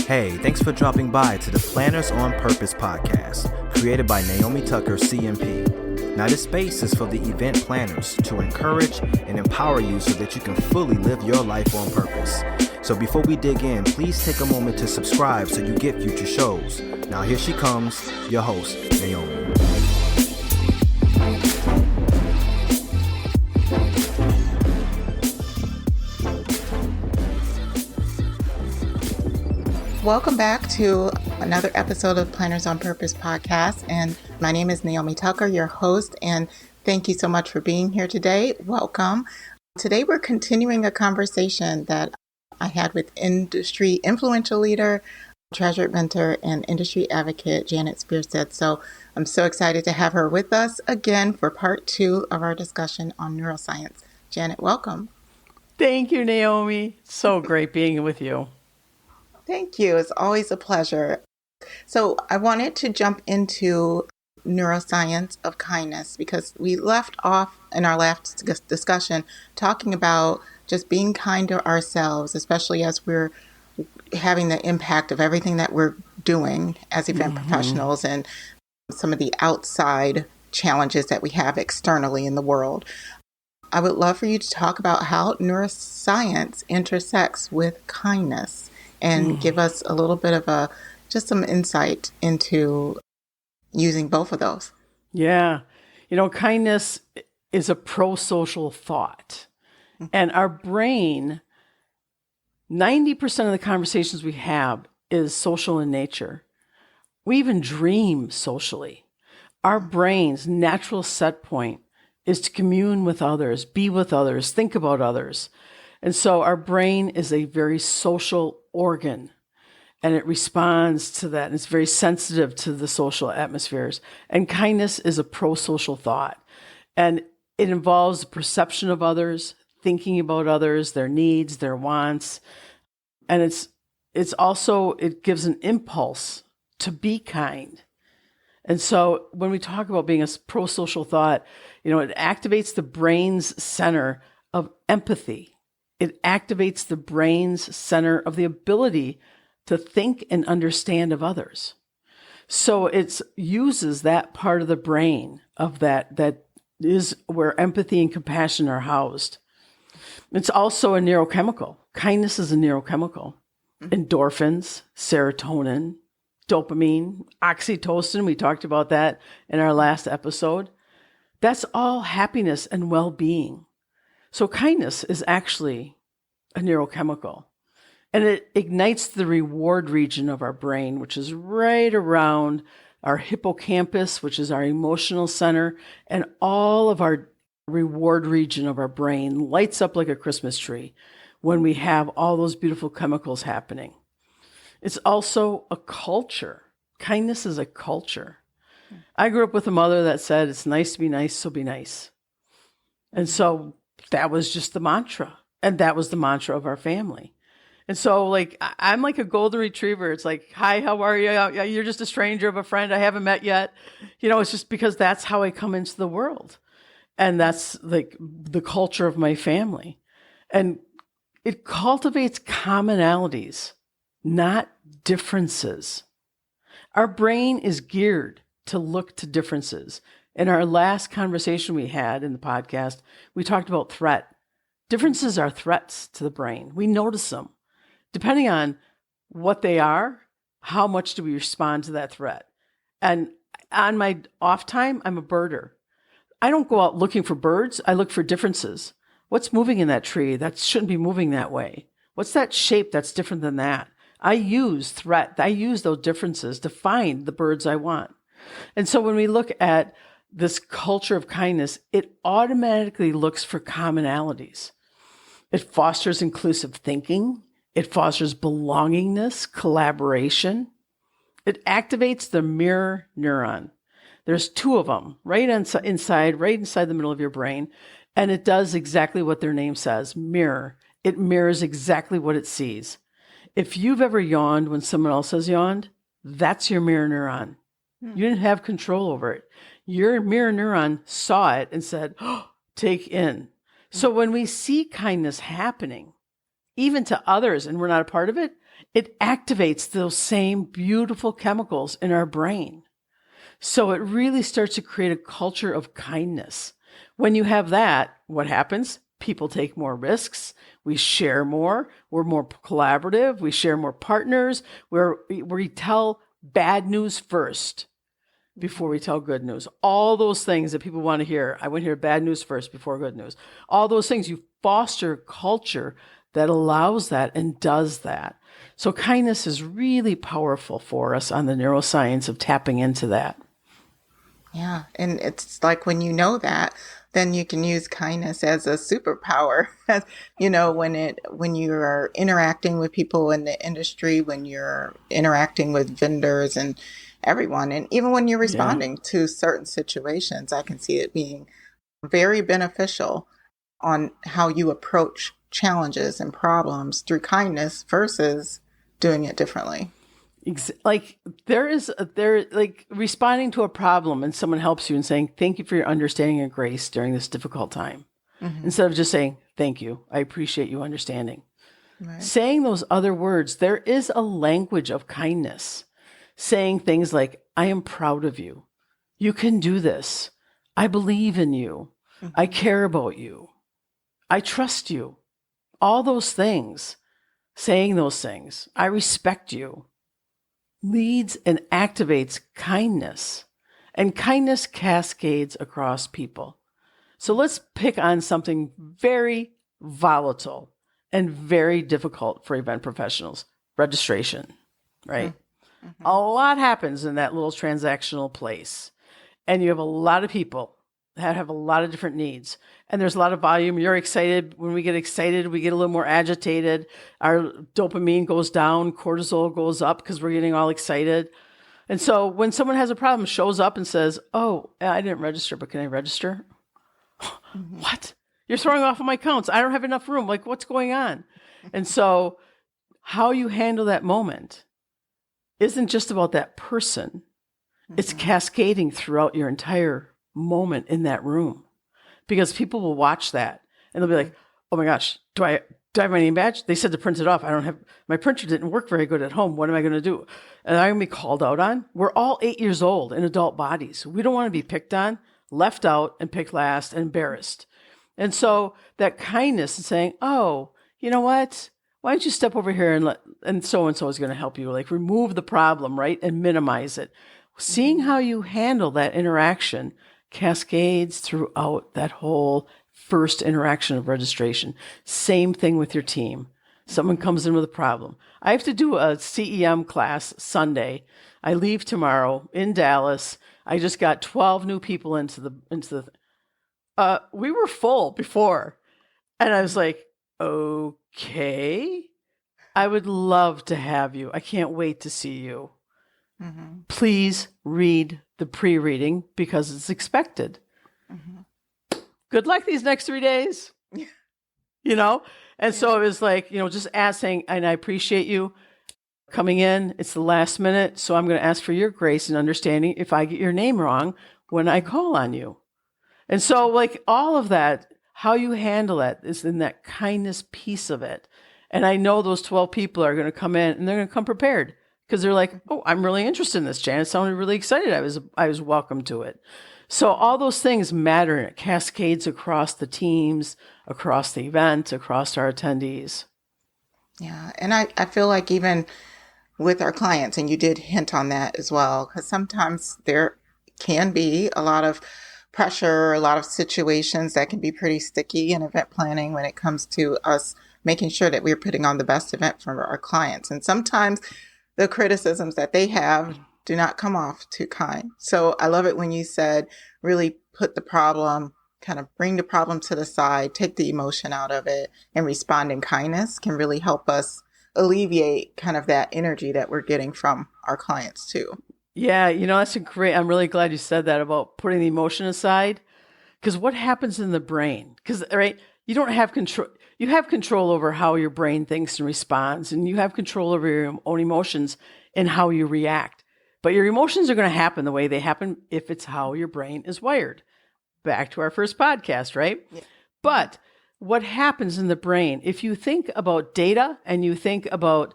Hey, thanks for dropping by to the Planners on Purpose podcast, created by Naomi Tucker, CMP. Now, this space is for the event planners to encourage and empower you so that you can fully live your life on purpose. So before we dig in, please take a moment to subscribe so you get future shows. Now, here she comes, your host, Naomi. Welcome back to another episode of Planners on Purpose podcast. And my name is Naomi Tucker, your host, and thank you so much for being here today. Welcome. Today, we're continuing a conversation that I had with industry influential leader, treasured mentor, and industry advocate, Janet Sperstad. So I'm so excited to have her with us again for part 2 of our discussion on neuroscience. Janet, welcome. Thank you, Naomi. So great being with you. Thank you. It's always a pleasure. So I wanted to jump into neuroscience of kindness because we left off in our last discussion talking about just being kind to ourselves, especially as we're having the impact of everything that we're doing as event professionals and some of the outside challenges that we have externally in the world. I would love for you to talk about how neuroscience intersects with kindness and give us a little bit of just some insight into using both of those. Yeah. Kindness is a pro-social thought. And our brain, 90% of the conversations we have is social in nature. We even dream socially. Our brain's natural set point is to commune with others, be with others, think about others. And so our brain is a very social organ, and it responds to that. And it's very sensitive to the social atmospheres. And kindness is a pro-social thought. And it involves the perception of others, thinking about others, their needs, their wants. And it gives an impulse to be kind. And so when we talk about being a pro-social thought, it activates the brain's center of empathy. It activates the brain's center of the ability to think and understand of others. So it uses that part of the brain of that is where empathy and compassion are housed. It's also a neurochemical. Kindness is a neurochemical. Endorphins, serotonin, dopamine, oxytocin, we talked about that in our last episode. That's all happiness and well-being. So kindness is actually a neurochemical, and it ignites the reward region of our brain, which is right around our hippocampus, which is our emotional center, and all of our reward region of our brain lights up like a Christmas tree when we have all those beautiful chemicals happening. It's also a culture. Kindness is a culture. I grew up with a mother that said, it's nice to be nice, so be nice. And so that was just the mantra. And that was the mantra of our family. And so I'm like a golden retriever. It's like, hi, how are you? You're just a stranger of a friend I haven't met yet. It's just because that's how I come into the world. And that's like the culture of my family. And it cultivates commonalities, not differences. Our brain is geared to look to differences. In our last conversation we had in the podcast, we talked about threat. Differences are threats to the brain. We notice them. Depending on what they are, how much do we respond to that threat? And on my off time, I'm a birder. I don't go out looking for birds. I look for differences. What's moving in that tree? That shouldn't be moving that way. What's that shape that's different than that? I use those differences to find the birds I want. And so when we look at this culture of kindness, it automatically looks for commonalities. It fosters inclusive thinking. It fosters belongingness, collaboration. It activates the mirror neuron. There's 2 of them right inside the middle of your brain. And it does exactly what their name says, mirror. It mirrors exactly what it sees. If you've ever yawned when someone else has yawned, that's your mirror neuron. You didn't have control over it. your mirror neuron saw it and said, oh, take in. So when we see kindness happening, even to others, and we're not a part of it, it activates those same beautiful chemicals in our brain. So it really starts to create a culture of kindness. When you have that, what happens? People take more risks. We share more. We're more collaborative. We share more partners. We tell bad news first before we tell good news. All those things that people want to hear. I want to hear bad news first before good news. All those things. You foster culture that allows that and does that. So kindness is really powerful for us on the neuroscience of tapping into that. Yeah. And it's like when you know that, then you can use kindness as a superpower. When you're interacting with people in the industry, when you're interacting with vendors and everyone, and even when you're responding to certain situations, I can see it being very beneficial on how you approach challenges and problems through kindness versus doing it differently. Like responding to a problem and someone helps you and saying, thank you for your understanding and grace during this difficult time. Mm-hmm. Instead of just saying, thank you, I appreciate you understanding. Right. Saying those other words, there is a language of kindness. Saying things like, I am proud of you. You can do this. I believe in you. Mm-hmm. I care about you. I trust you. All those things, saying those things, I respect you, leads and activates kindness, and kindness cascades across people. So let's pick on something very volatile and very difficult for event professionals, registration, right? Mm-hmm. A lot happens in that little transactional place, and you have a lot of people that have a lot of different needs. And there's a lot of volume. You're excited. When we get excited, we get a little more agitated. Our dopamine goes down, cortisol goes up because we're getting all excited. And so when someone has a problem, shows up and says, oh, I didn't register, but can I register? Mm-hmm. What? You're throwing off of my counts. I don't have enough room. Like, what's going on? And so how you handle that moment isn't just about that person. Mm-hmm. It's cascading throughout your entire moment in that room, because people will watch that and they'll be like, oh my gosh, do I have my name badge? They said to print it off. I don't have, my printer didn't work very good at home. What am I going to do? And I'm going to be called out on. We're all 8 years old in adult bodies. We don't want to be picked on, left out, and picked last and embarrassed. And so that kindness and saying, oh, you know what? Why don't you step over here and so-and-so is going to help you, like remove the problem, right? And minimize it. Seeing how you handle that interaction cascades throughout that whole first interaction of registration. Same thing with your team. Someone comes in with a problem. I have to do a CEM class Sunday. I leave tomorrow in Dallas. I just got 12 new people into the we were full before. And I was like, okay, I would love to have you. I can't wait to see you. Mm-hmm. Please read the pre-reading because it's expected. Mm-hmm. Good luck these next 3 days. And so it was like, just asking, and I appreciate you coming in. It's the last minute. So I'm going to ask for your grace and understanding if I get your name wrong when I call on you. And so like all of that, how you handle that is in that kindness piece of it. And I know those 12 people are going to come in and they're going to come prepared. Because they're like, oh, I'm really interested in this. Janet sounded really excited. I was welcome to it. So all those things matter, and it cascades across the teams, across the event, across our attendees. Yeah, and I feel like even with our clients, and you did hint on that as well, because sometimes there can be a lot of pressure, a lot of situations that can be pretty sticky in event planning when it comes to us making sure that we're putting on the best event for our clients. And sometimes the criticisms that they have do not come off too kind. So I love it when you said, really put the problem, kind of bring the problem to the side, take the emotion out of it, and respond in kindness can really help us alleviate kind of that energy that we're getting from our clients too. Yeah, that's I'm really glad you said that about putting the emotion aside, because what happens in the brain? Because, right, you don't have control. You have control over how your brain thinks and responds, and you have control over your own emotions and how you react. But your emotions are going to happen the way they happen if it's how your brain is wired. Back to our first podcast, right? Yeah. But what happens in the brain, if you think about data and you think about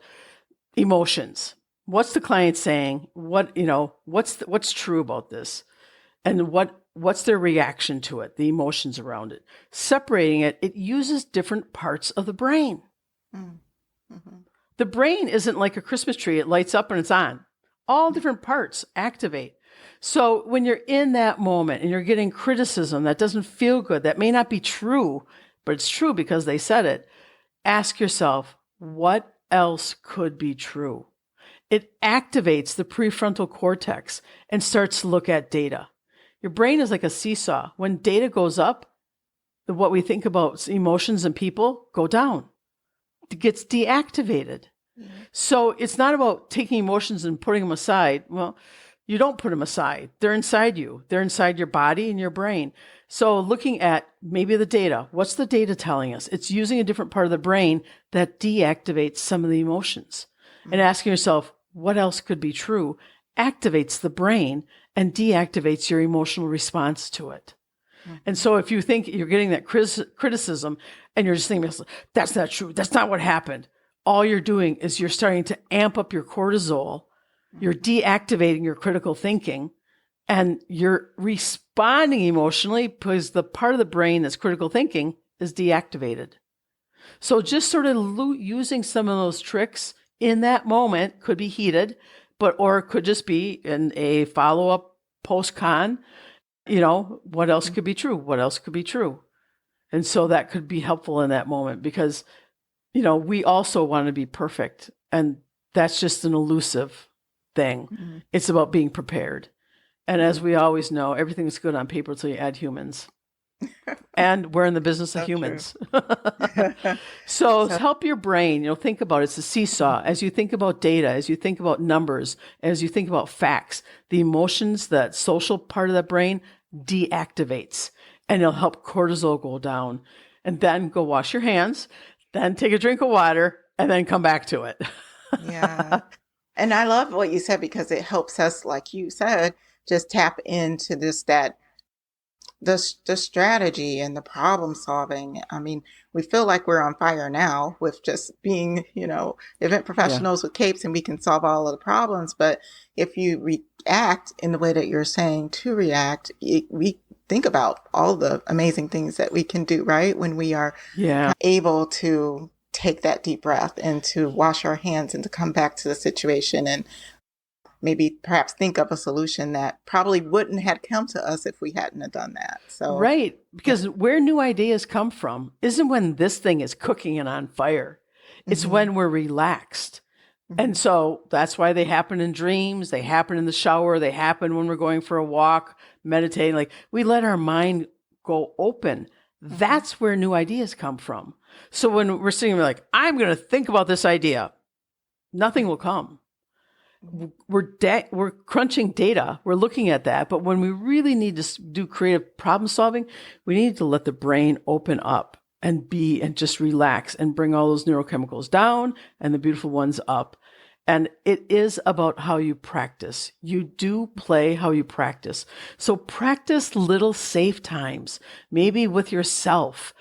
emotions, what's the client saying? What's true about this? And what's their reaction to it, the emotions around it? Separating it, it uses different parts of the brain. Mm-hmm. The brain isn't like a Christmas tree. It lights up and it's on. All different parts activate. So when you're in that moment and you're getting criticism that doesn't feel good, that may not be true, but it's true because they said it, ask yourself, what else could be true? It activates the prefrontal cortex and starts to look at data. Your brain is like a seesaw. When data goes up, what we think about emotions and people go down. It gets deactivated. Mm-hmm. So it's not about taking emotions and putting them aside. Well, you don't put them aside. They're inside you. They're inside your body and your brain. So looking at maybe the data, what's the data telling us? It's using a different part of the brain that deactivates some of the emotions. Mm-hmm. And asking yourself, what else could be true? Activates the brain and deactivates your emotional response to it. Mm-hmm. And so if you think you're getting that criticism and you're just thinking, that's not true, that's not what happened, all you're doing is you're starting to amp up your cortisol, you're deactivating your critical thinking, and you're responding emotionally because the part of the brain that's critical thinking is deactivated. So just sort of using some of those tricks in that moment could be heated, or it could just be in a follow-up post-con, what else could be true? What else could be true? And so that could be helpful in that moment because, we also want to be perfect. And that's just an elusive thing. Mm-hmm. It's about being prepared. And as we always know, everything's good on paper until you add humans. And we're in the business of humans. So help your brain, think about it. It's a seesaw. As you think about data, as you think about numbers, as you think about facts, the emotions, that social part of the brain deactivates and it'll help cortisol go down. And then go wash your hands, then take a drink of water and then come back to it. Yeah. And I love what you said because it helps us, like you said, just tap into the strategy and the problem solving. I mean, we feel like we're on fire now with just being, event professionals with capes and we can solve all of the problems. But if you react in the way that you're saying to react, we think about all the amazing things that we can do, right? When we are able to take that deep breath and to wash our hands and to come back to the situation and maybe perhaps think of a solution that probably wouldn't have come to us if we hadn't have done that. So right, because where new ideas come from isn't when this thing is cooking and on fire. It's mm-hmm. when we're relaxed. Mm-hmm. And so that's why they happen in dreams. They happen in the shower. They happen when we're going for a walk, meditating. Like we let our mind go open. Mm-hmm. That's where new ideas come from. So when we're sitting, we're like, I'm going to think about this idea. Nothing will come. We're crunching data. We're looking at that. But when we really need to do creative problem solving, we need to let the brain open up and just relax and bring all those neurochemicals down and the beautiful ones up. And it is about how you practice. You do play how you practice. So practice little safe times, maybe with yourself,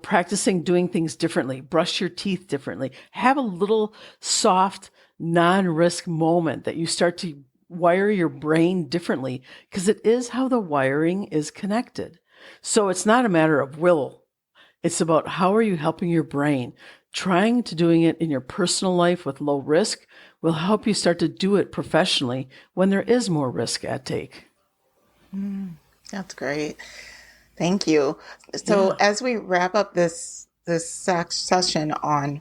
practicing doing things differently, brush your teeth differently, have a little soft, non-risk moment that you start to wire your brain differently because it is how the wiring is connected. So it's not a matter of will. It's about how are you helping your brain. Trying to doing it in your personal life with low risk will help you start to do it professionally when there is more risk at take. That's great. Thank you. So as we wrap up this session on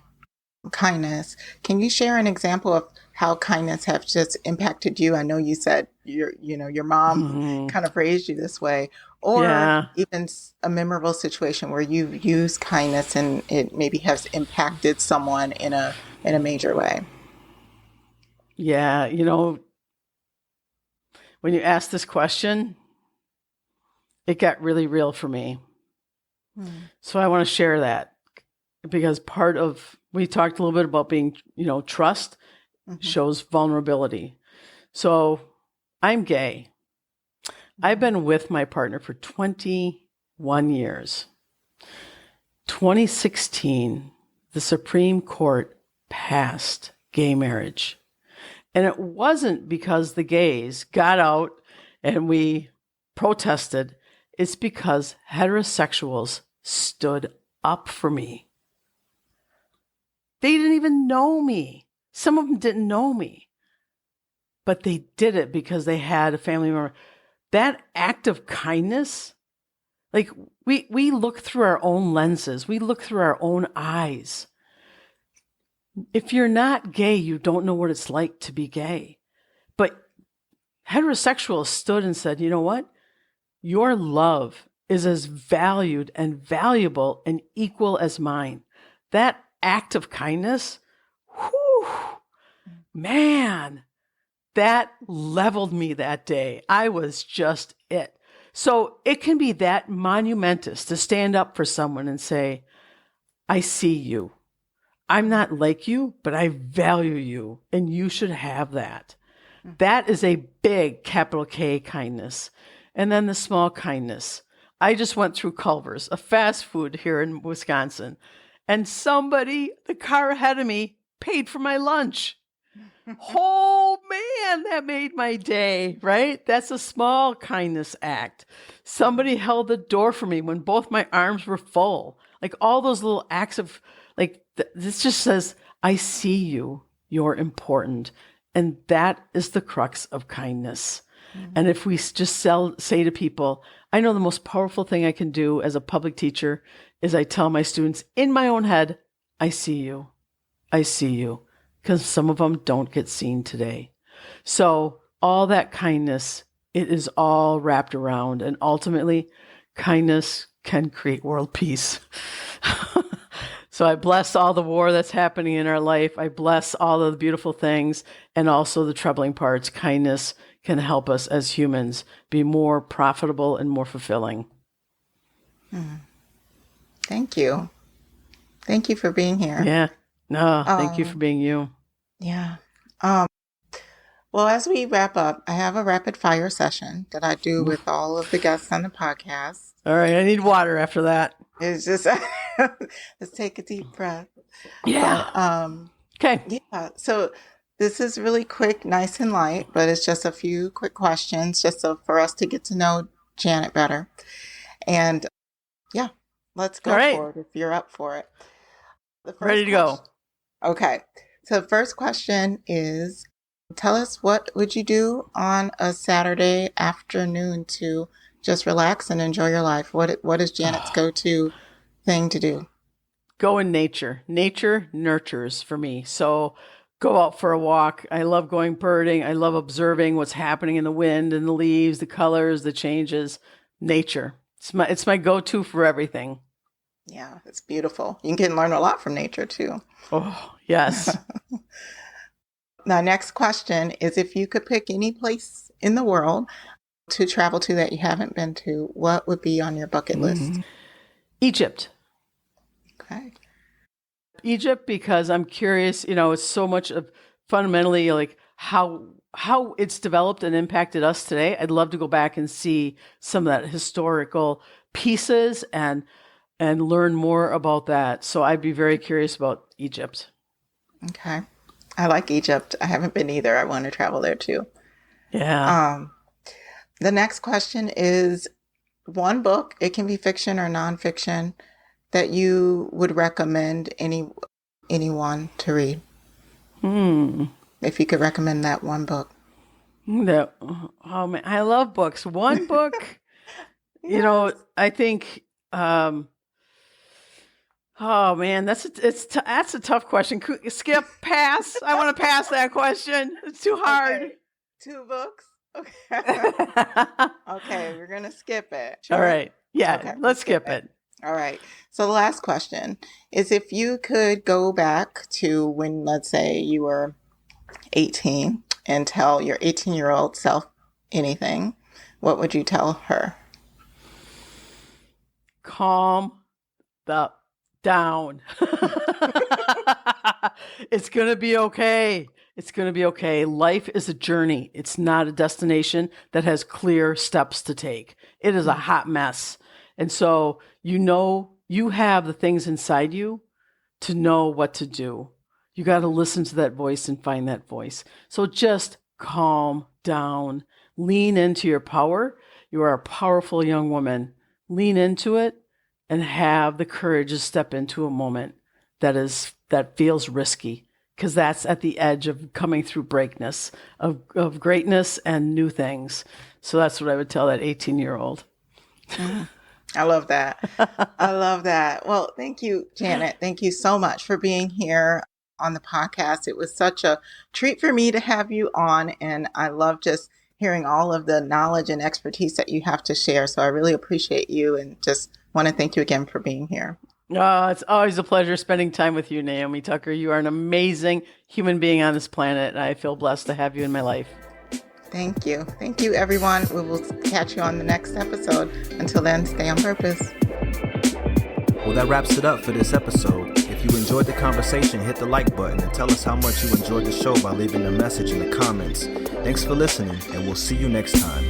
kindness, can you share an example of how kindness have just impacted you? I know you said your mom kind of raised you this way, or even a memorable situation where you use kindness and it maybe has impacted someone in a major way. Yeah, when you asked this question, it got really real for me. So I want to share that because we talked a little bit about being, trust shows vulnerability. So I'm gay. I've been with my partner for 21 years. 2016, the Supreme Court passed gay marriage. And it wasn't because the gays got out and we protested. It's because heterosexuals stood up for me. They didn't even know me. Some of them didn't know me. But they did it because they had a family member. That act of kindness, like we look through our own lenses. We look through our own eyes. If you're not gay, you don't know what it's like to be gay. But heterosexuals stood and said, you know what? Your love is as valued and valuable and equal as mine. That act of kindness, whew, man, that leveled me that day. I was just it. So it can be that monumentous to stand up for someone and say, I see you. I'm not like you, but I value you, and you should have that. That is a big capital K kindness. And then the small kindness. I just went through Culver's, a fast food here in Wisconsin, and somebody, the car ahead of me, paid for my lunch. Oh, man, that made my day, right? That's a small kindness act. Somebody held the door for me when both my arms were full. Like all those little acts of, like, this just says, I see you, you're important. And that is the crux of kindness. Mm-hmm. And if we just say to people, I know the most powerful thing I can do as a public teacher is I tell my students in my own head, I see you. I see you. Because some of them don't get seen today. So all that kindness, it is all wrapped around. And ultimately, kindness can create world peace. So I bless all the war that's happening in our life. I bless all of the beautiful things and also the troubling parts. Kindness can help us as humans be more profitable and more fulfilling. Thank you. Thank you for being here. Yeah. No, thank you for being you. Yeah. Well, as we wrap up, I have a rapid fire session that I do with all of the guests on the podcast. All right. I need water after that. It's just, let's take a deep breath. Yeah. Okay. Yeah. So this is really quick, nice and light, but it's just a few quick questions just so for us to get to know Janet better. And yeah, let's go for it if you're up for it. Ready to go. Okay. So the first question is, tell us what would you do on a Saturday afternoon to just relax and enjoy your life? What is Janet's go-to thing to do? Go in nature. Nature nurtures for me. So go out for a walk. I love going birding. I love observing what's happening in the wind and the leaves, the colors, the changes. Nature. It's my go-to for everything. Yeah, it's beautiful. You can learn a lot from nature too. Oh, yes. Now, next question is, if you could pick any place in the world to travel to that you haven't been to, what would be on your bucket list? Egypt. Okay. Egypt, because I'm curious, it's so much of fundamentally like how it's developed and impacted us today. I'd love to go back and see some of that historical pieces and learn more about that. So I'd be very curious about Egypt. Okay. I like Egypt. I haven't been either. I want to travel there too. Yeah. The next question is one book, it can be fiction or nonfiction, that you would recommend anyone to read. If you could recommend that one book. Oh man, I love books. One book, Yes. I think, oh man, that's a tough question. Skip, pass. I want to pass that question. It's too hard. Okay. 2 books. Okay. Okay, we're gonna skip it. Sure. All right. Yeah, okay, let's skip it. All right. So the last question is, if you could go back to when, let's say, you were 18 and tell your 18-year-old self anything, what would you tell her? Calm down. It's going to be okay. It's going to be okay. Life is a journey. It's not a destination that has clear steps to take. It is a hot mess. And so, you have the things inside you to know what to do. You got to listen to that voice and find that voice. So just calm down, lean into your power. You are a powerful young woman. Lean into it and have the courage to step into a moment that feels risky, because that's at the edge of coming through breakness, of greatness and new things. So that's what I would tell that 18-year-old. I love that. I love that. Well, thank you, Janet. Thank you so much for being here on the podcast. It was such a treat for me to have you on, and I love just hearing all of the knowledge and expertise that you have to share. So I really appreciate you and just want to thank you again for being here. Oh, it's always a pleasure spending time with you, Naomi Tucker. You are an amazing human being on this planet, and I feel blessed to have you in my life. Thank you. Thank you, everyone. We will catch you on the next episode. Until then, stay on purpose. Well, that wraps it up for this episode. If you enjoyed the conversation, hit the like button and tell us how much you enjoyed the show by leaving a message in the comments. Thanks for listening, and we'll see you next time.